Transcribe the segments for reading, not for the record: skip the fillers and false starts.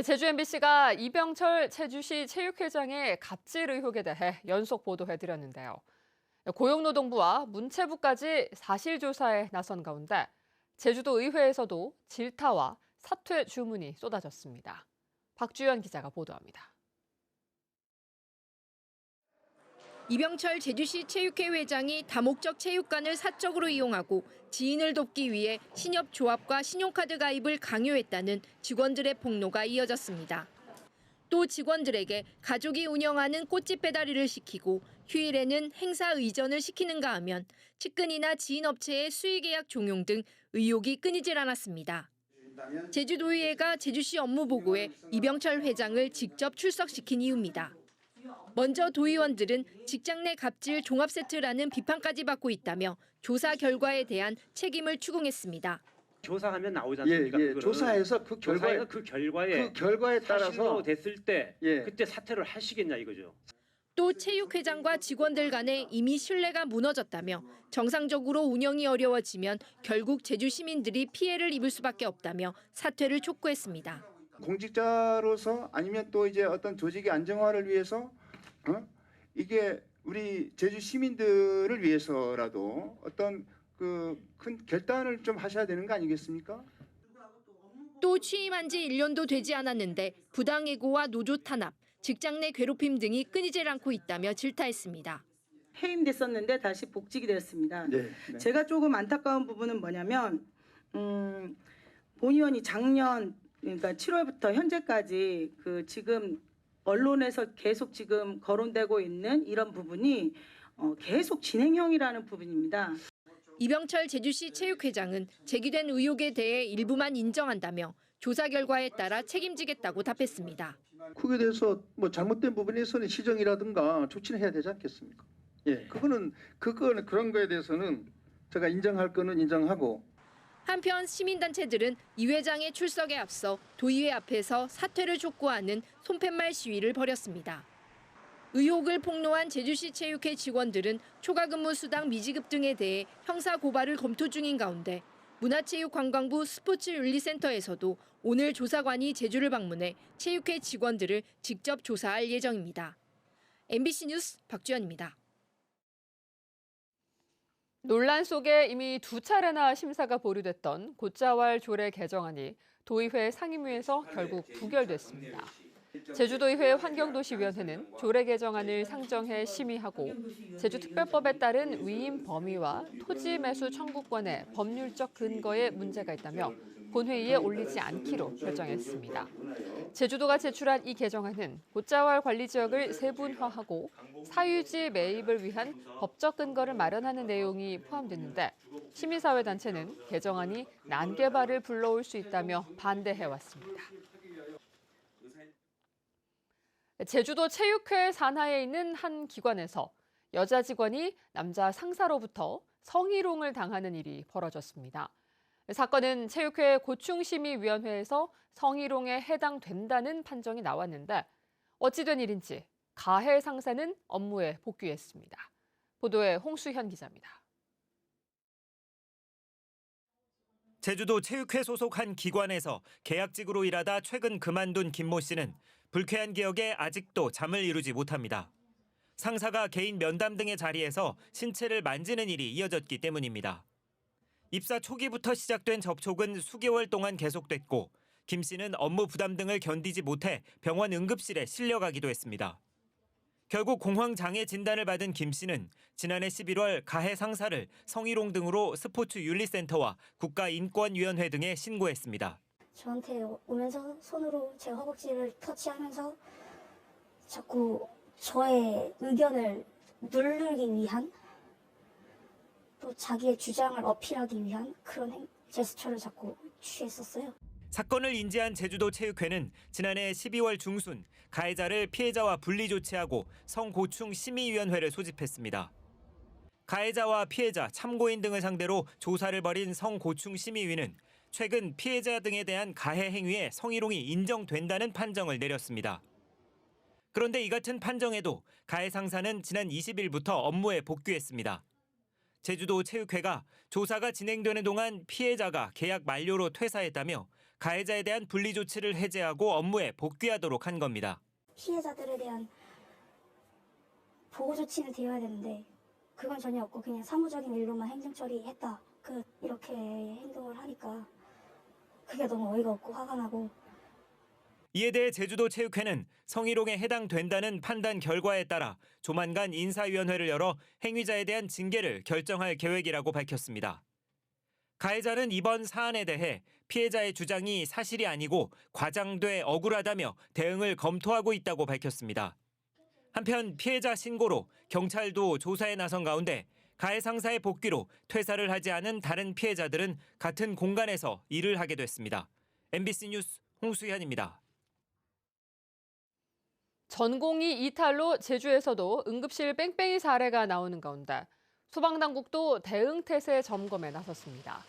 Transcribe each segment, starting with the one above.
제주 MBC가 이병철 제주시 체육회장의 갑질 의혹에 대해 연속 보도해드렸는데요. 고용노동부와 문체부까지 사실조사에 나선 가운데 제주도 의회에서도 질타와 사퇴 주문이 쏟아졌습니다. 박주연 기자가 보도합니다. 이병철 제주시 체육회 회장이 다목적 체육관을 사적으로 이용하고 지인을 돕기 위해 신협조합과 신용카드 가입을 강요했다는 직원들의 폭로가 이어졌습니다. 또 직원들에게 가족이 운영하는 꽃집 배달일을 시키고 휴일에는 행사 의전을 시키는가 하면 측근이나 지인 업체의 수의계약 종용 등 의혹이 끊이질 않았습니다. 제주도의회가 제주시 업무보고에 이병철 회장을 직접 출석시킨 이유입니다. 먼저 도의원들은 직장 내 갑질 종합 세트라는 비판까지 받고 있다며 조사 결과에 대한 책임을 추궁했습니다. 조사하면 나오지 않습니까? 조사해서 그 결과에 따라서 사실로 됐을 때 예. 그때 사퇴를 하시겠냐 이거죠. 또 체육회장과 직원들 간에 이미 신뢰가 무너졌다며 정상적으로 운영이 어려워지면 결국 제주 시민들이 피해를 입을 수밖에 없다며 사퇴를 촉구했습니다. 공직자로서 아니면 또 이제 어떤 조직의 안정화를 위해서 이게 우리 제주 시민들을 위해서라도 어떤 그 큰 결단을 좀 하셔야 되는 거 아니겠습니까? 또 취임한 지 1년도 되지 않았는데 부당해고와 노조 탄압, 직장 내 괴롭힘 등이 끊이질 않고 있다며 질타했습니다. 해임됐었는데 다시 복직이 됐습니다. 네. 제가 조금 안타까운 부분은 뭐냐면 본 의원이 작년 그러니까 7월부터 현재까지 그 지금 언론에서 계속 지금 거론되고 있는 이런 부분이 계속 진행형이라는 부분입니다. 이병철 제주시 체육회장은 제기된 의혹에 대해 일부만 인정한다며 조사 결과에 따라 책임지겠다고 답했습니다. 그에 대해서 뭐 잘못된 부분에서는 시정이라든가 조치는 해야 되지 않겠습니까? 예, 그거는 그런 거에 대해서는 제가 인정할 거는 인정하고. 한편 시민단체들은 이 회장의 출석에 앞서 도의회 앞에서 사퇴를 촉구하는 손팻말 시위를 벌였습니다. 의혹을 폭로한 제주시 체육회 직원들은 초과근무 수당 미지급 등에 대해 형사 고발을 검토 중인 가운데 문화체육관광부 스포츠윤리센터에서도 오늘 조사관이 제주를 방문해 체육회 직원들을 직접 조사할 예정입니다. MBC 뉴스 박주연입니다. 논란 속에 이미 2차례나 심사가 보류됐던 곶자왈 조례 개정안이 도의회 상임위에서 결국 부결됐습니다. 제주도의회 환경도시위원회는 조례 개정안을 상정해 심의하고 제주특별법에 따른 위임 범위와 토지 매수 청구권의 법률적 근거에 문제가 있다며 본회의에 올리지 않기로 결정했습니다. 제주도가 제출한 이 개정안은 곶자왈 관리 지역을 세분화하고 사유지 매입을 위한 법적 근거를 마련하는 내용이 포함됐는데 시민사회단체는 개정안이 난개발을 불러올 수 있다며 반대해왔습니다. 제주도 체육회 산하에 있는 한 기관에서 여자 직원이 남자 상사로부터 성희롱을 당하는 일이 벌어졌습니다. 사건은 체육회 고충심의위원회에서 성희롱에 해당된다는 판정이 나왔는데 어찌된 일인지 가해 상사는 업무에 복귀했습니다. 보도에 홍수현 기자입니다. 제주도 체육회 소속 한 기관에서 계약직으로 일하다 최근 그만둔 김모 씨는 불쾌한 기억에 아직도 잠을 이루지 못합니다. 상사가 개인 면담 등의 자리에서 신체를 만지는 일이 이어졌기 때문입니다. 입사 초기부터 시작된 접촉은 수개월 동안 계속됐고 김 씨는 업무 부담 등을 견디지 못해 병원 응급실에 실려가기도 했습니다. 결국 공황장애 진단을 받은 김 씨는 지난해 11월 가해 상사를 성희롱 등으로 스포츠윤리센터와 국가인권위원회 등에 신고했습니다. 저한테 오면서 손으로 제 허벅지를 터치하면서 자꾸 저의 의견을 누르기 위한 또 자기의 주장을 어필하기 위한 그런 제스처를 자꾸 취했었어요. 사건을 인지한 제주도 체육회는 지난해 12월 중순 가해자를 피해자와 분리 조치하고 성고충 심의위원회를 소집했습니다. 가해자와 피해자, 참고인 등을 상대로 조사를 벌인 성고충 심의위는 최근 피해자 등에 대한 가해 행위에 성희롱이 인정된다는 판정을 내렸습니다. 그런데 이 같은 판정에도 가해 상사는 지난 20일부터 업무에 복귀했습니다. 제주도 체육회가 조사가 진행되는 동안 피해자가 계약 만료로 퇴사했다며 가해자에 대한 분리 조치를 해제하고 업무에 복귀하도록 한 겁니다. 피해자들에 대한 보호 조치는 되어야 되는데 그건 전혀 없고 그냥 사무적인 일로만 행정 처리했다. 이렇게 행동을 하니까 그게 너무 어이가 없고 화가 나고. 이에 대해 제주도체육회는 성희롱에 해당된다는 판단 결과에 따라 조만간 인사위원회를 열어 행위자에 대한 징계를 결정할 계획이라고 밝혔습니다. 가해자는 이번 사안에 대해 피해자의 주장이 사실이 아니고 과장돼 억울하다며 대응을 검토하고 있다고 밝혔습니다. 한편 피해자 신고로 경찰도 조사에 나선 가운데 가해 상사의 복귀로 퇴사를 하지 않은 다른 피해자들은 같은 공간에서 일을 하게 됐습니다. MBC 뉴스 홍수현입니다. 전공의 이탈로 제주에서도 응급실 뺑뺑이 사례가 나오는 가운데 소방당국도 대응태세 점검에 나섰습니다.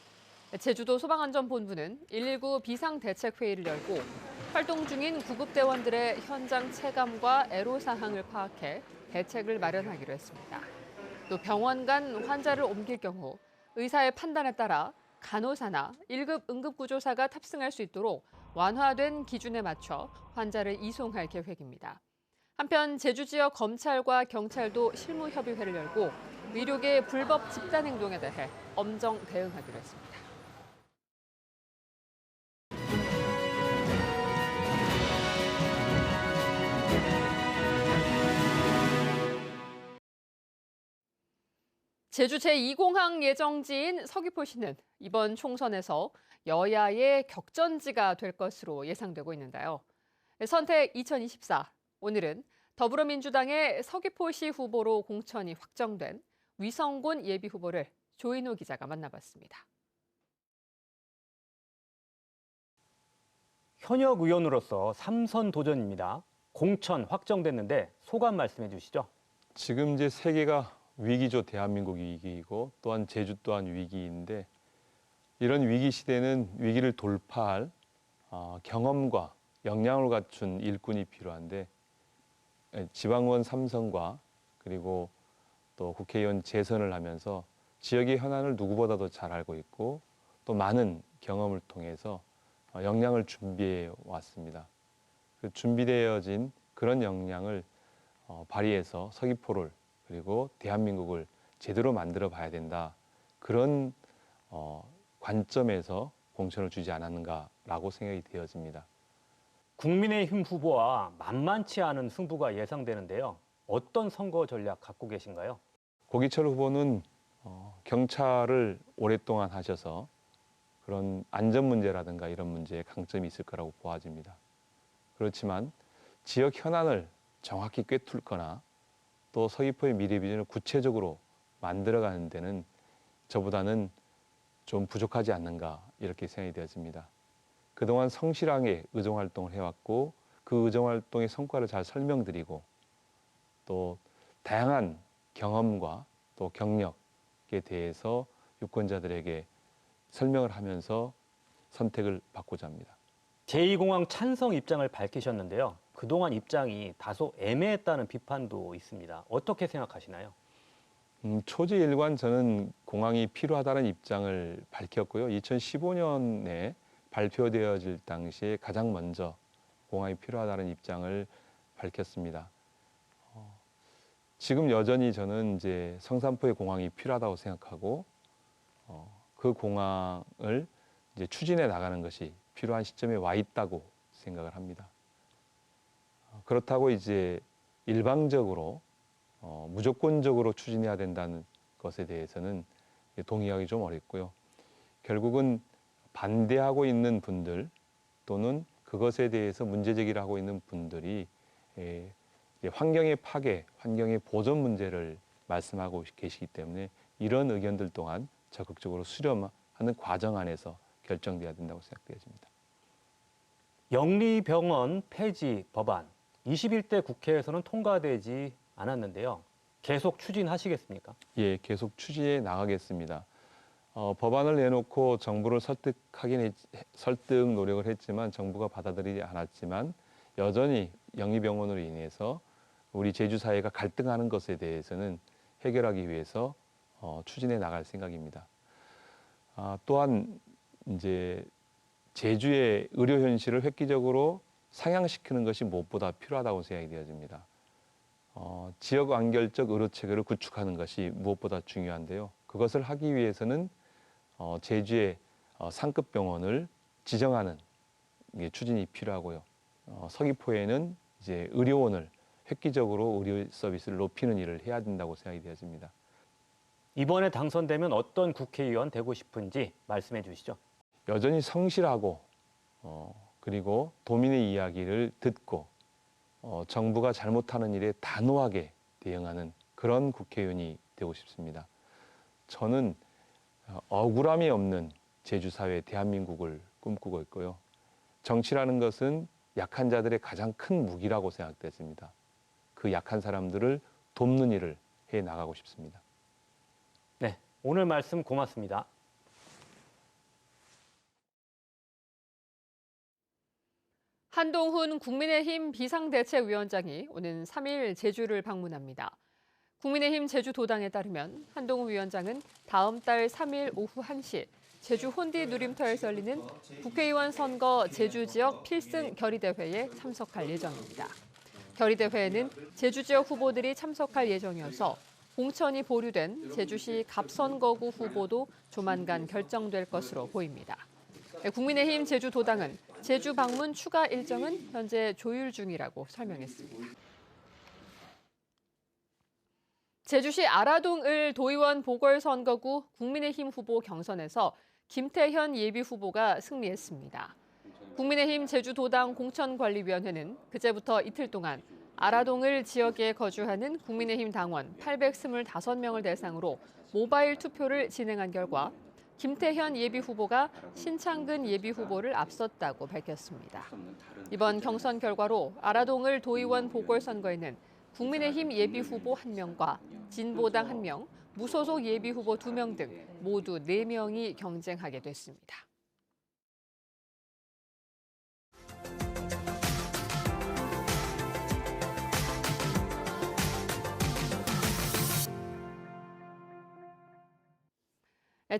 제주도 소방안전본부는 119 비상대책회의를 열고 활동 중인 구급대원들의 현장 체감과 애로사항을 파악해 대책을 마련하기로 했습니다. 또 병원 간 환자를 옮길 경우 의사의 판단에 따라 간호사나 1급 응급구조사가 탑승할 수 있도록 완화된 기준에 맞춰 환자를 이송할 계획입니다. 한편 제주 지역 검찰과 경찰도 실무협의회를 열고 의료계 불법 집단 행동에 대해 엄정 대응하기로 했습니다. 제주 제2공항 예정지인 서귀포시는 이번 총선에서 여야의 격전지가 될 것으로 예상되고 있는데요. 선택 2024, 오늘은 더불어민주당의 서귀포시 후보로 공천이 확정된 위성곤 예비후보를 조인호 기자가 만나봤습니다. 현역 의원으로서 3선 도전입니다. 공천 확정됐는데 소감 말씀해 주시죠. 지금 이제 세계가 위기죠. 대한민국 위기이고 또한 제주 또한 위기인데 이런 위기 시대는 위기를 돌파할 경험과 역량을 갖춘 일꾼이 필요한데 지방의원 3선과 그리고 또 국회의원 재선을 하면서 지역의 현안을 누구보다도 잘 알고 있고 또 많은 경험을 통해서 역량을 준비해 왔습니다. 그 준비되어진 그런 역량을 발휘해서 서귀포를 그리고 대한민국을 제대로 만들어 봐야 된다. 그런 관점에서 공천을 주지 않았는가라고 생각이 되어집니다. 국민의힘 후보와 만만치 않은 승부가 예상되는데요. 어떤 선거 전략 갖고 계신가요? 고기철 후보는 경찰을 오랫동안 하셔서 그런 안전 문제라든가 이런 문제에 강점이 있을 거라고 보아집니다. 그렇지만 지역 현안을 정확히 꿰뚫거나 또 서귀포의 미래 비전을 구체적으로 만들어가는 데는 저보다는 좀 부족하지 않는가 이렇게 생각이 되어집니다. 그동안 성실하게 의정활동을 해왔고 그 의정활동의 성과를 잘 설명드리고 또 다양한 경험과 또 경력에 대해서 유권자들에게 설명을 하면서 선택을 받고자 합니다. 제2공항 찬성 입장을 밝히셨는데요. 그동안 입장이 다소 애매했다는 비판도 있습니다. 어떻게 생각하시나요? 초지일관 저는 공항이 필요하다는 입장을 밝혔고요. 2015년에 발표되어질 당시에 가장 먼저 공항이 필요하다는 입장을 밝혔습니다. 지금 여전히 저는 이제 성산포의 공항이 필요하다고 생각하고 그 공항을 이제 추진해 나가는 것이 필요한 시점에 와 있다고 생각을 합니다. 그렇다고 이제 일방적으로 무조건적으로 추진해야 된다는 것에 대해서는 동의하기 좀 어렵고요. 결국은 반대하고 있는 분들 또는 그것에 대해서 문제제기를 하고 있는 분들이 환경의 파괴, 환경의 보존 문제를 말씀하고 계시기 때문에 이런 의견들 또한 적극적으로 수렴하는 과정 안에서 결정돼야 된다고 생각되어집니다. 영리병원 폐지 법안 21대 국회에서는 통과되지 않았는데요. 계속 추진하시겠습니까? 예, 계속 추진해 나가겠습니다. 법안을 내놓고 정부를 설득 노력을 했지만 정부가 받아들이지 않았지만 여전히 영리병원으로 인해서 우리 제주 사회가 갈등하는 것에 대해서는 해결하기 위해서 추진해 나갈 생각입니다. 또한 이제 제주의 의료 현실을 획기적으로 상향시키는 것이 무엇보다 필요하다고 생각이 되어집니다. 지역 완결적 의료 체계를 구축하는 것이 무엇보다 중요한데요. 그것을 하기 위해서는 제주의 상급 병원을 지정하는 추진이 필요하고요. 서귀포에는 이제 의료원을 획기적으로 의료 서비스를 높이는 일을 해야 된다고 생각이 되어집니다. 이번에 당선되면 어떤 국회의원 되고 싶은지 말씀해 주시죠. 여전히 성실하고 그리고 도민의 이야기를 듣고 정부가 잘못하는 일에 단호하게 대응하는 그런 국회의원이 되고 싶습니다. 저는 억울함이 없는 제주사회 대한민국을 꿈꾸고 있고요. 정치라는 것은 약한 자들의 가장 큰 무기라고 생각됐습니다. 그 약한 사람들을 돕는 일을 해 나가고 싶습니다. 네, 오늘 말씀 고맙습니다. 한동훈 국민의힘 비상대책위원장이 오는 3일 제주를 방문합니다. 국민의힘 제주도당에 따르면 한동훈 위원장은 다음 달 3일 오후 1시 제주 혼디 누림터에서 열리는 국회의원 선거 제주 지역 필승 결의대회에 참석할 예정입니다. 결의대회에는 제주 지역 후보들이 참석할 예정이어서 공천이 보류된 제주시 갑선거구 후보도 조만간 결정될 것으로 보입니다. 국민의힘 제주도당은 제주 방문 추가 일정은 현재 조율 중이라고 설명했습니다. 제주시 아라동을 도의원 보궐선거구 국민의힘 후보 경선에서 김태현 예비후보가 승리했습니다. 국민의힘 제주도당 공천관리위원회는 그제부터 이틀 동안 아라동을 지역에 거주하는 국민의힘 당원 825명을 대상으로 모바일 투표를 진행한 결과 김태현 예비후보가 신창근 예비후보를 앞섰다고 밝혔습니다. 이번 경선 결과로 아라동을 도의원 보궐선거에는 국민의힘 예비후보 1명과 진보당 1명, 무소속 예비후보 2명 등 모두 4명이 경쟁하게 됐습니다.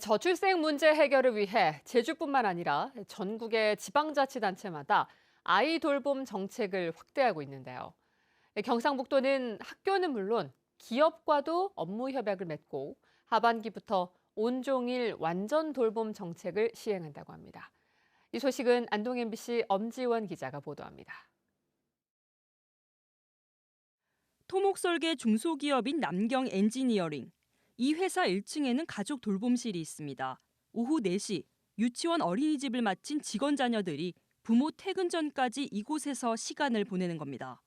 저출생 문제 해결을 위해 제주뿐만 아니라 전국의 지방자치단체마다 아이 돌봄 정책을 확대하고 있는데요. 경상북도는 학교는 물론 기업과도 업무 협약을 맺고 하반기부터 온종일 완전 돌봄 정책을 시행한다고 합니다. 이 소식은 안동 MBC 엄지원 기자가 보도합니다. 토목설계 중소기업인 남경 엔지니어링. 이 회사 1층에는 가족 돌봄실이 있습니다. 오후 4시 유치원 어린이집을 마친 직원 자녀들이 부모 퇴근 전까지 이곳에서 시간을 보내는 겁니다.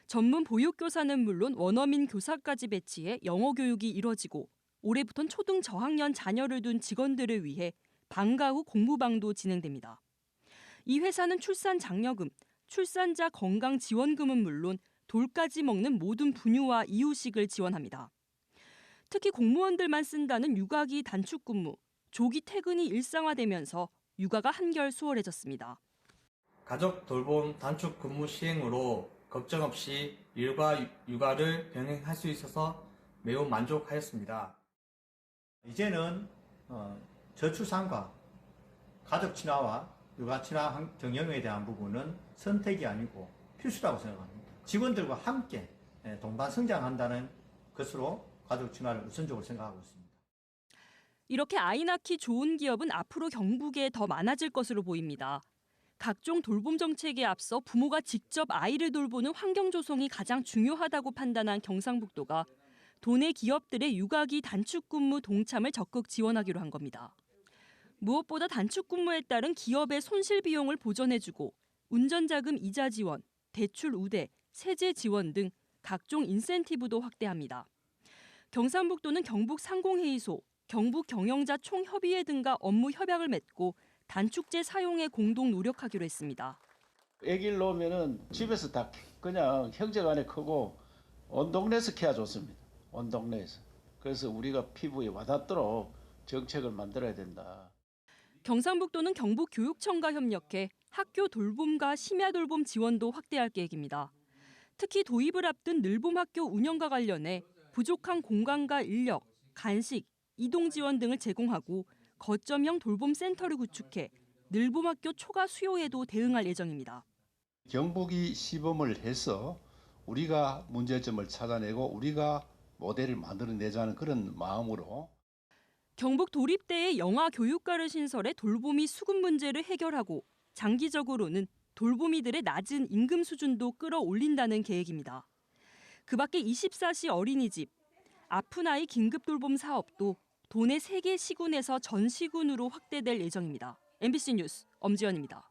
전문 보육교사는 물론 원어민 교사까지 배치해 영어 교육이 이뤄지고 올해부터는 초등 저학년 자녀를 둔 직원들을 위해 방과 후 공부방도 진행됩니다. 이 회사는 출산 장려금, 출산자 건강 지원금은 물론 돌까지 먹는 모든 분유와 이유식을 지원합니다. 특히 공무원들만 쓴다는 육아기 단축근무, 조기 퇴근이 일상화되면서 육아가 한결 수월해졌습니다. 가족 돌봄 단축 근무 시행으로 걱정 없이 일과 육아를 병행할 수 있어서 매우 만족하였습니다. 이제는 저출산과 가족 친화와 육아 친화 경영에 대한 부분은 선택이 아니고 필수라고 생각합니다. 직원들과 함께 동반 성장한다는 것으로 가족 친화를 우선적으로 생각하고 있습니다. 이렇게 아이 낳기 좋은 기업은 앞으로 경북에 더 많아질 것으로 보입니다. 각종 돌봄 정책에 앞서 부모가 직접 아이를 돌보는 환경 조성이 가장 중요하다고 판단한 경상북도가 도내 기업들의 육아기 단축 근무 동참을 적극 지원하기로 한 겁니다. 무엇보다 단축 근무에 따른 기업의 손실 비용을 보전해주고 운전자금 이자 지원, 대출 우대, 세제 지원 등 각종 인센티브도 확대합니다. 경상북도는 경북 상공회의소, 경북 경영자 총협의회 등과 업무 협약을 맺고 단축제 사용에 공동 노력하기로 했습니다. 아기를 놓으면은 집에서 다 그냥 형제간에 크고 온 동네에서 케어 좋습니다. 온 동네에서. 그래서 우리가 피부에 와닿도록 정책을 만들어야 된다. 경상북도는 경북교육청과 협력해 학교 돌봄과 심야 돌봄 지원도 확대할 계획입니다. 특히 도입을 앞둔 늘봄학교 운영과 관련해 부족한 공간과 인력, 간식, 이동 지원 등을 제공하고 거점형 돌봄 센터를 구축해 늘봄학교 초과 수요에도 대응할 예정입니다. 경북이 시범을 해서 우리가 문제점을 찾아내고 우리가 모델을 만들어내자는 그런 마음으로 경북 도립대에 영아 교육과를 신설해 돌보미 수급 문제를 해결하고 장기적으로는 돌보미들의 낮은 임금 수준도 끌어올린다는 계획입니다. 그 밖에 24시 어린이집, 아픈 아이 긴급 돌봄 사업도 도내 3개 시군에서 전 시군으로 확대될 예정입니다. MBC 뉴스 엄지연입니다.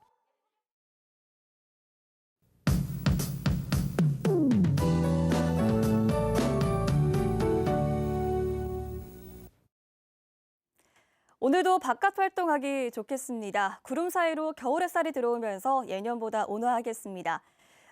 오늘도 바깥 활동하기 좋겠습니다. 구름 사이로 겨울 햇살이 들어오면서 예년보다 온화하겠습니다.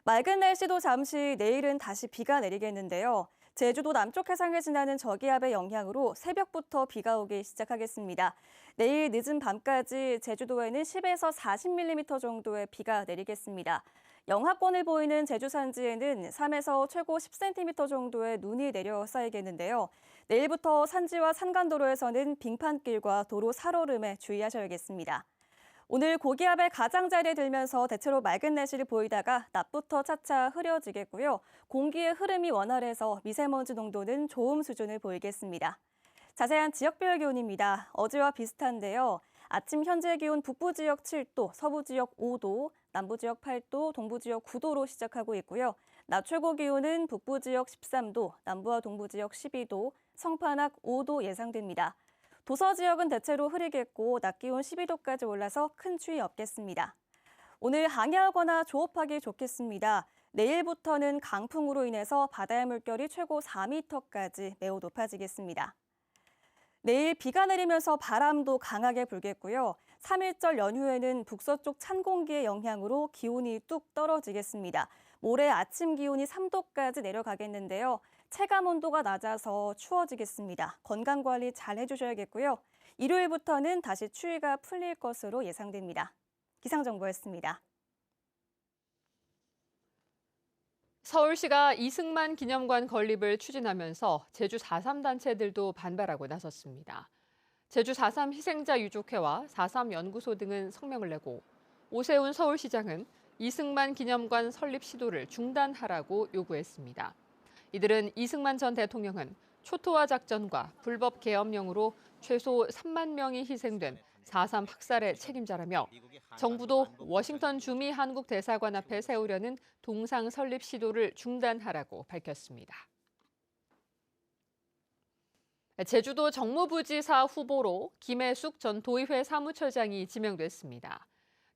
맑은 날씨도 잠시 내일은 다시 비가 내리겠는데요. 제주도 남쪽 해상을 지나는 저기압의 영향으로 새벽부터 비가 오기 시작하겠습니다. 내일 늦은 밤까지 제주도에는 10에서 40mm 정도의 비가 내리겠습니다. 영하권을 보이는 제주 산지에는 3에서 최고 10cm 정도의 눈이 내려 쌓이겠는데요. 내일부터 산지와 산간도로에서는 빙판길과 도로 살얼음에 주의하셔야겠습니다. 오늘 고기압의 가장자리에 들면서 대체로 맑은 날씨를 보이다가 낮부터 차차 흐려지겠고요. 공기의 흐름이 원활해서 미세먼지 농도는 좋음 수준을 보이겠습니다. 자세한 지역별 기온입니다. 어제와 비슷한데요. 아침 현재 기온 북부 지역 7도, 서부 지역 5도, 남부 지역 8도, 동부 지역 9도로 시작하고 있고요. 낮 최고 기온은 북부 지역 13도, 남부와 동부 지역 12도, 성판악 5도 예상됩니다. 도서 지역은 대체로 흐리겠고 낮 기온 12도까지 올라서 큰 추위 없겠습니다. 오늘 항해하거나 조업하기 좋겠습니다. 내일부터는 강풍으로 인해서 바다의 물결이 최고 4m까지 매우 높아지겠습니다. 내일 비가 내리면서 바람도 강하게 불겠고요. 3일절 연휴에는 북서쪽 찬 공기의 영향으로 기온이 뚝 떨어지겠습니다. 모레 아침 기온이 3도까지 내려가겠는데요. 체감 온도가 낮아서 추워지겠습니다. 건강관리 잘 해주셔야겠고요. 일요일부터는 다시 추위가 풀릴 것으로 예상됩니다. 기상정보였습니다. 서울시가 이승만 기념관 건립을 추진하면서 제주 4.3 단체들도 반발하고 나섰습니다. 제주 4.3 희생자 유족회와 4.3 연구소 등은 성명을 내고 오세훈 서울시장은 이승만 기념관 설립 시도를 중단하라고 요구했습니다. 이들은 이승만 전 대통령은 초토화 작전과 불법 계엄령으로 최소 3만 명이 희생된 4.3 학살의 책임자라며 정부도 워싱턴 주미 한국 대사관 앞에 세우려는 동상 설립 시도를 중단하라고 밝혔습니다. 제주도 정무부지사 후보로 김혜숙 전 도의회 사무처장이 지명됐습니다.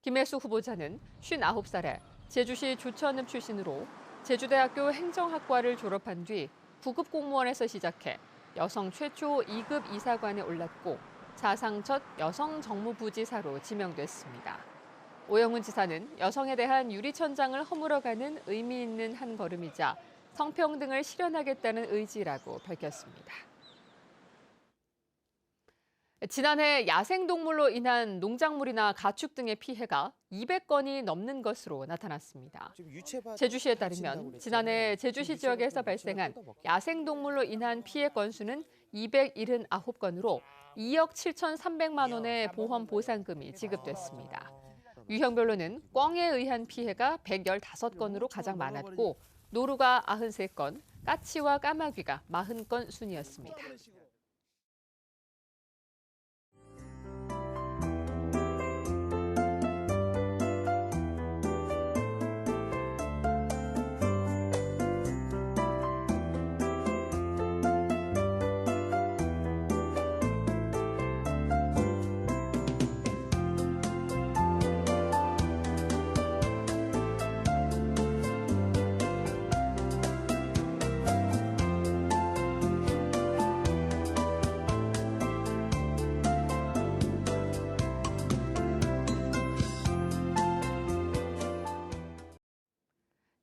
김혜숙 후보자는 59살에 제주시 조천읍 출신으로 제주대학교 행정학과를 졸업한 뒤 9급 공무원에서 시작해 여성 최초 2급 이사관에 올랐고 사상 첫 여성 정무부지사로 지명됐습니다. 오영훈 지사는 여성에 대한 유리천장을 허물어가는 의미 있는 한 걸음이자 성평등을 실현하겠다는 의지라고 밝혔습니다. 지난해 야생동물로 인한 농작물이나 가축 등의 피해가 200건이 넘는 것으로 나타났습니다. 제주시에 따르면 지난해 제주시 지역에서 발생한 야생동물로 인한 피해 건수는 279건으로 2억 7,300만 원의 보험 보상금이 지급됐습니다. 유형별로는 꿩에 의한 피해가 115건으로 가장 많았고 노루가 93건, 까치와 까마귀가 40건 순이었습니다.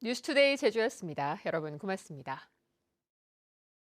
뉴스투데이 제주였습니다. 여러분 고맙습니다.